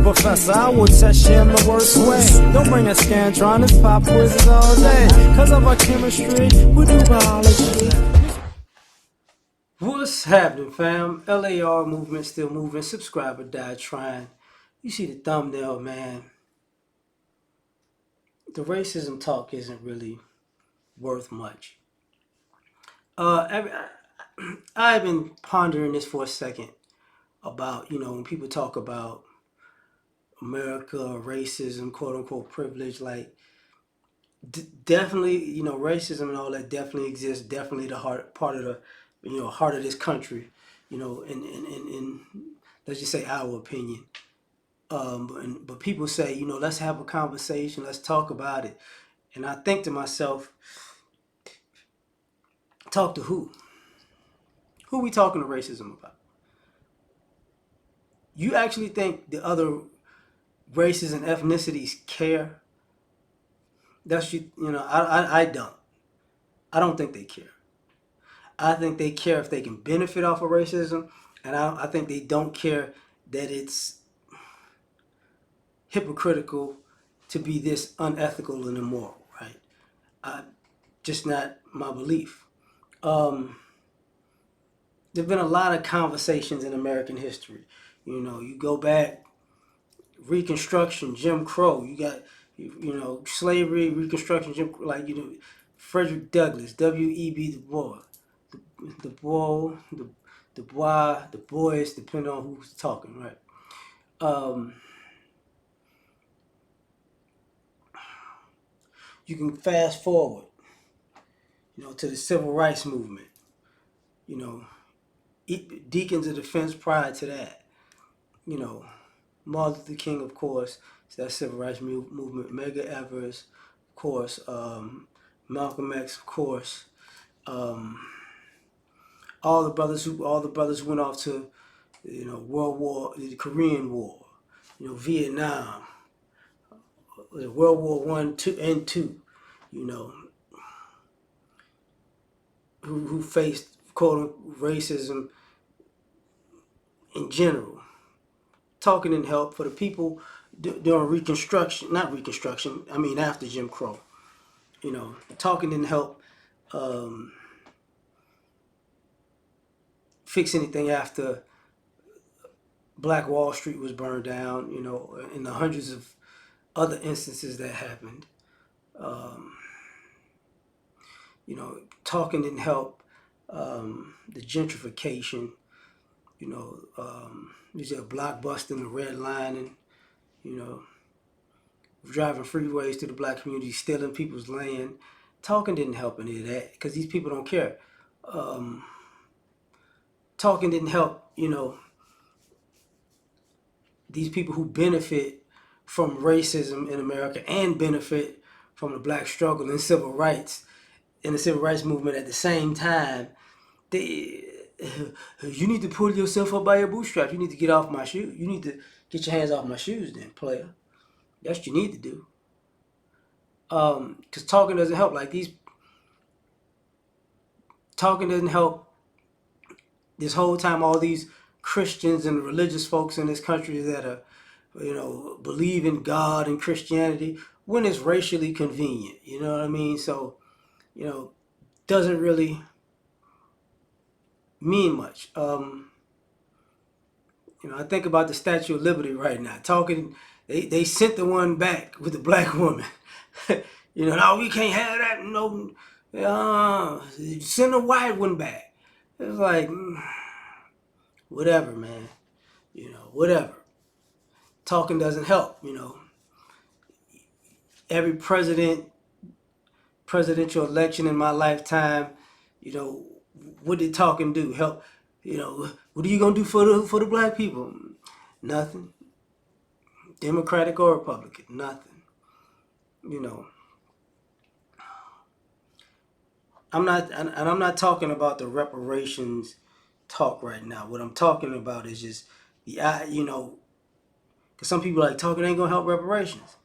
professor, I will test you in the worst way. Don't bring a scantron, it's pop quizzes all day. Cause of our chemistry, we do biology. What's happening, fam? L.A.R. movement still moving. Subscribe or die trying. You see the thumbnail, man. The racism talk isn't really worth much. I've been pondering this for a second about, when people talk about America, racism, quote unquote privilege, like definitely, racism and all that definitely exists. Definitely the part of the, heart of this country, in let's just say our opinion. But people say, let's have a conversation, let's talk about it. And I think to myself, talk to who? Who are we talking to racism about? You actually think the other races and ethnicities care? I don't. I don't think they care. I think they care if they can benefit off of racism, and I think they don't care that it's hypocritical to be this unethical and immoral, right? Just not my belief. There've been a lot of conversations in American history. You go back, Reconstruction, Jim Crow. You got, slavery, Reconstruction, Jim, Frederick Douglass, W.E.B. Du Bois, Du Bois, Du Bois, Du Bois, depending on who's talking, right? You can fast forward, to the Civil Rights Movement. You know, Deacons of Defense prior to that. Martin Luther King, of course, it's that Civil Rights Movement. Medgar Evers, of course. Malcolm X, of course. All the brothers who went off to, World War, the Korean War, Vietnam, World War One, two, and two, who faced quote racism in general. Talking didn't help for the people during Reconstruction, not Reconstruction. I mean after Jim Crow. Talking didn't help fix anything after Black Wall Street was burned down. And the hundreds of other instances that happened. Talking didn't help the gentrification. These are blockbusting, the redlining, driving freeways to the black community, stealing people's land. Talking didn't help any of that because these people don't care. Talking didn't help, these people who benefit from racism in America and benefit from the black struggle and civil rights in the civil rights movement at the same time. You need to pull yourself up by your bootstraps. You need to get off my shoes. You need to get your hands off my shoes then, player. That's what you need to do. Because talking doesn't help. Talking doesn't help this whole time. All these Christians and religious folks in this country that are, believe in God and Christianity when it's racially convenient. You know what I mean? So, doesn't really mean much. I think about the Statue of Liberty right now. Talking, they sent the one back with the black woman. No, we can't have that. No, send the white one back. It's like, whatever, man. Whatever. Talking doesn't help. Every presidential election in my lifetime, what did talking do? Help. What are you gonna do for the black people? Nothing. Democratic or Republican, nothing. I'm not talking about the reparations talk right now. What I'm talking about is just because some people are like talking ain't gonna help reparations.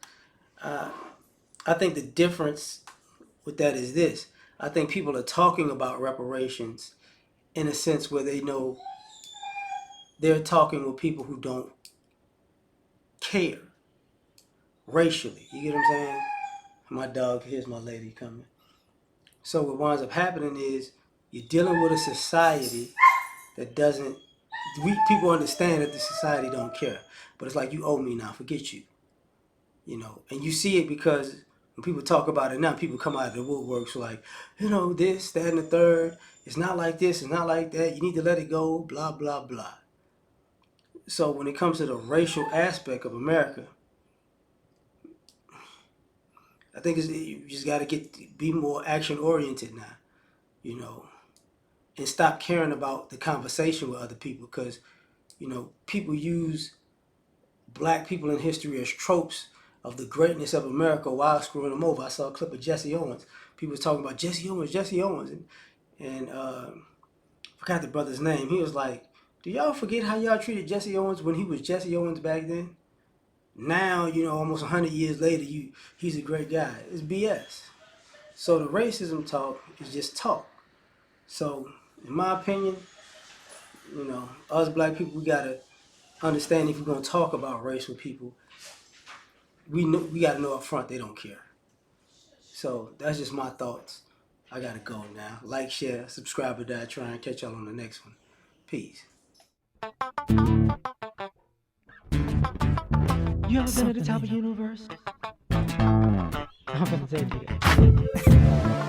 I think the difference with that is this. I think people are talking about reparations in a sense where they know they're talking with people who don't care racially. You get what I'm saying? My dog, here's my lady coming. So what winds up happening is you're dealing with a society that doesn't. People understand that the society don't care, but it's like you owe me now. Forget you. And you see it because when people talk about it now, people come out of the woodworks like, this, that, and the third. It's not like this. It's not like that. You need to let it go. Blah blah blah. So when it comes to the racial aspect of America, I think you just got to be more action oriented now, you know, and stop caring about the conversation with other people because people use black people in history as tropes of the greatness of America while screwing them over. I saw a clip of Jesse Owens. People was talking about Jesse Owens, and I forgot the brother's name. He was like, "Do y'all forget how y'all treated Jesse Owens when he was Jesse Owens back then? Now, almost 100 years later, he's a great guy. It's BS." So the racism talk is just talk. So, in my opinion, us black people, we gotta understand if we're gonna talk about race with people, we gotta know up front they don't care. So that's just my thoughts. I gotta go now. Like, share, subscribe to that. Try and catch y'all on the next one. Peace. You ever been to the top of the universe? I'm gonna say it to you.